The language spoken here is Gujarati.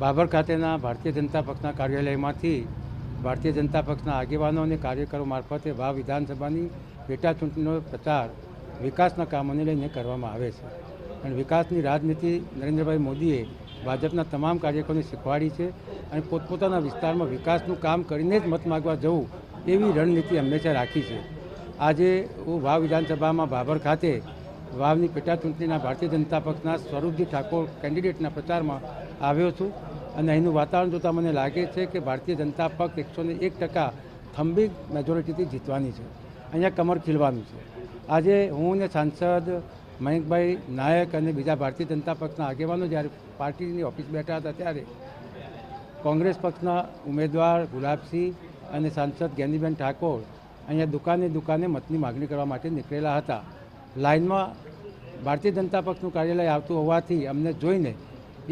બાબર ખાતેના ભારતીય જનતા પક્ષના કાર્યાલયમાંથી ભારતીય જનતા પક્ષના આગેવાનો અને કાર્યકરો મારફતે વાવ વિધાનસભાની પેટા ચૂંટણીનો પ્રચાર વિકાસના કામોને લઈને કરવામાં આવે છે. અને વિકાસની રાજનીતિ નરેન્દ્રભાઈ મોદીએ ભાજપના તમામ કાર્યકરોને શીખવાડી છે અને પોતપોતાના વિસ્તારમાં વિકાસનું કામ કરીને જ મત માગવા જવું એવી રણનીતિ હંમેશા રાખી છે. આજે હું વાવ વિધાનસભામાં બાબર ખાતે વાવની પેટા ચૂંટણીના ભારતીય જનતા પક્ષના સ્વરૂપજી ઠાકોર કેન્ડિડેટના પ્રચારમાં આવ્યો છું અને અહીંનું વાતાવરણ જોતાં મને લાગે છે કે ભારતીય જનતા પક્ષ 101% થંભી મેજોરિટીથી જીતવાની છે. અહીંયા કમર ખીલવાનું છે. આજે હું ને સાંસદ મયંકભાઈ નાયક અને બીજા ભારતીય જનતા પક્ષના આગેવાનો જ્યારે પાર્ટીની ઓફિસ બેઠા હતા ત્યારે કોંગ્રેસ પક્ષના ઉમેદવાર ગુલાબસિંહ અને સાંસદ જ્ઞાનીબેન ઠાકોર અહીંયા દુકાને મતની માગણી કરવા માટે નીકળેલા હતા. લાઇનમાં ભારતીય જનતા પક્ષનું કાર્યાલય આવતું હોવાથી અમને જોઈને